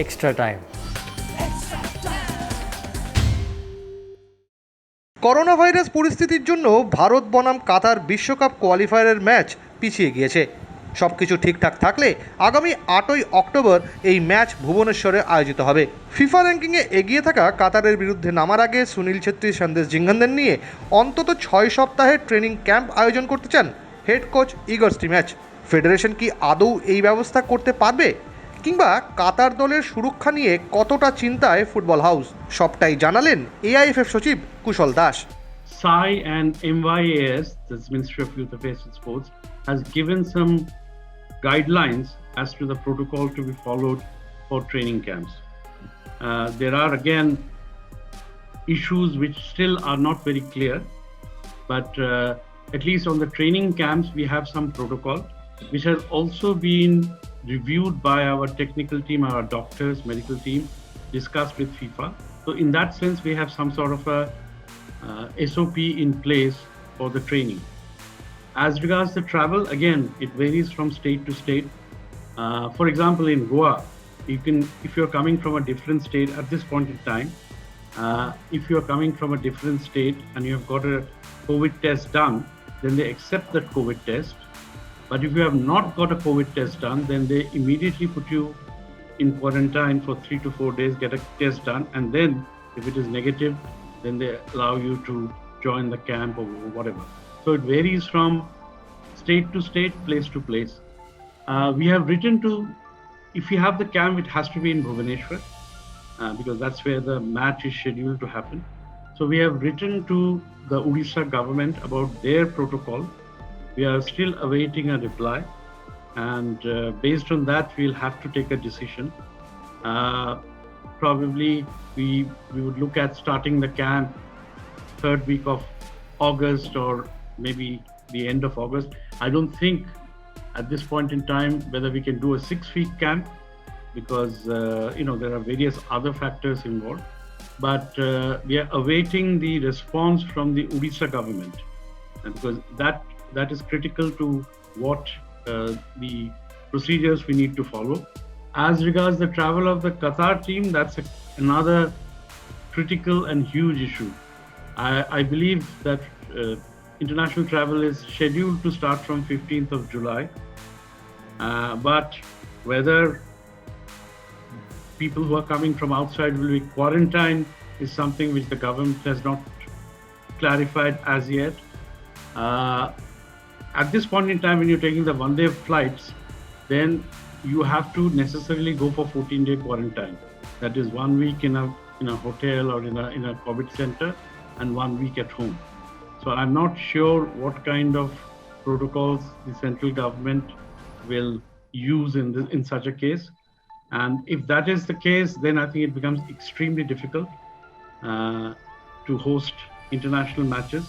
Extra time. Corona virus পরিস্থিতির জন্য ভারত বনাম কাতার বিশ্বকাপ কোয়ালিফায়ারের ম্যাচ পিছিয়ে গিয়েছে। সব কিছু ঠিকঠাক থাকলে আগামী 8ই অক্টোবর এই ম্যাচ ভুবনেশ্বরে আয়োজিত হবে। ফিফা র্যাঙ্কিংয়ে এগিয়ে থাকা কাতারের বিরুদ্ধে নামার আগে সুনীল ছেত্রী, সন্দেশ জিঙ্গানদের নিয়ে অন্তত 6 সপ্তাহের ট্রেনিং ক্যাম্প আয়োজন করতে চান head coach Igor Stimac. Federation কি আদৌ এই ব্যবস্থা করতে পারবে, কিংবা কাতার দলের সুরক্ষা নিয়ে কতটা চিন্তায় ফুটবল হাউস, সবটাই জানালেন এআইএফএফ সচিব কুশল Das. SAI and MYAS, that's Ministry of Youth Affairs and Sports, has given some guidelines as to the protocol to be followed for training camps. There are again issues which still are not very clear, but at least on the training camps we have some protocol which has also been reviewed by our technical team, our doctors, medical team, discussed with FIFA. So in that sense we have some sort of a SOP in place for the training. As regards the travel, again, it varies from state to state. For example, in Goa, if you're coming from a different state at this point in time, if you're coming from a different state and you have got a COVID test done, then they accept that COVID test. But if you have not got a COVID test done, then they immediately put you in quarantine for 3 to 4 days, get a test done, and then if it is negative, then they allow you to join the camp or whatever. So it varies from state to state, place to place. We have written to, if you have the camp, it has to be in Bhubaneswar, because that's where the match is scheduled to happen. So we have written to the Odisha government about their protocol. We are still awaiting a reply, and based on that, we'll have to take a decision. Probably we would look at starting the camp third week of August or maybe the end of August. I don't think at this point in time whether we can do a 6-week camp, because there are various other factors involved. But we are awaiting the response from the Odisha government, and because that is critical to what the procedures we need to follow. As regards the travel of the Qatar team, that's another critical and huge issue. I believe that international travel is scheduled to start from 15th of July, but whether people who are coming from outside will be quarantined is something which the government has not clarified as yet. At this point in time, when you're taking the one-day flights, then you have to necessarily go for 14-day quarantine. That is 1 week in a hotel or in a COVID center, and 1 week at home. So I'm not sure what kind of protocols the central government will use in such a case. And if that is the case, then I think it becomes extremely difficult to host international matches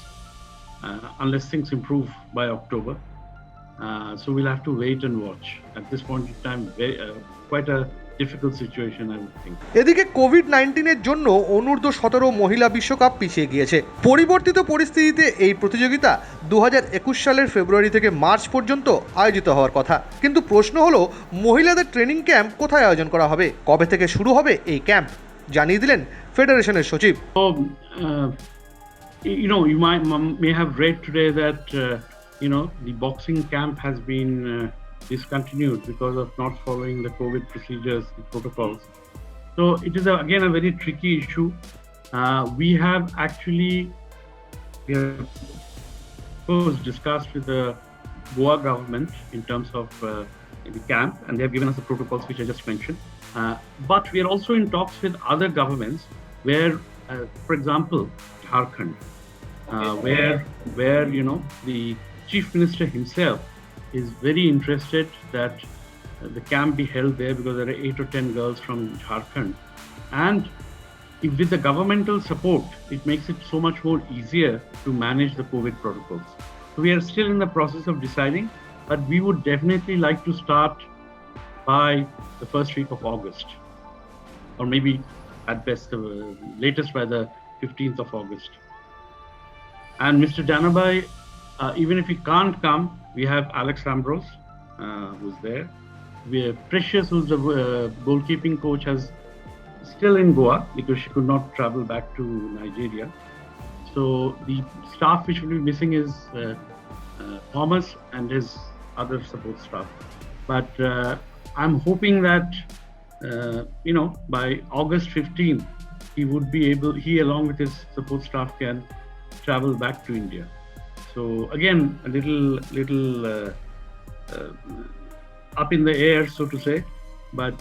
unless things improve by October. So we'll have to wait and watch. At this point in time, quite a difficult situation, I would think. এদিকে কোভিড-19-এর জন্য অনূর্ধ্ব-17 মহিলা বিশ্বকাপ পিছিয়ে গিয়েছে। পরিবর্তিত পরিস্থিতিতে এই প্রতিযোগিতা 2021 সালের ফেব্রুয়ারি থেকে মার্চ পর্যন্ত আয়োজিত হওয়ার কথা। কিন্তু প্রশ্ন হলো, মহিলাদের ট্রেনিং ক্যাম্প কোথায় আয়োজন করা হবে, কবে থেকে শুরু হবে এই ক্যাম্প, জানিয়ে দিলেন ফেডারেশনের সচিব। You may have read today that the boxing camp has been discontinued because of not following the COVID procedures, the protocols. So it is again a very tricky issue. We have discussed with the Goa government in terms of the camp, and they have given us the protocols which I just mentioned. But we are also in talks with other governments where, for example, Jharkhand, where the Chief Minister himself is very interested that the camp be held there, because there are 8 or 10 girls from Jharkhand, and if with the governmental support, it makes it so much more easier to manage the COVID protocols. So we are still in the process of deciding, but we would definitely like to start by the first week of August, or maybe at best latest by the 15th of August. And Mr. Janabai, even if he can't come, we have Alex Ambrose, who's there. Precious, who's the goalkeeping coach, has still in Goa because she could not travel back to Nigeria. So the staff which will be missing is Thomas and his other support staff. But I'm hoping that by August 15th, he along with his support staff can travel back to India. So again, a little up in the air, so to say. But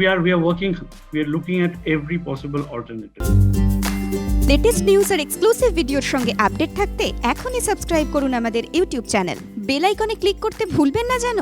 we are working. We are looking at every possible alternative. Latest news আর exclusive ভিডিওর সঙ্গে update থাকতে এখনই subscribe করুন আমাদের YouTube channel. Bell আইকনে click করতে ভুলবেন না যেন।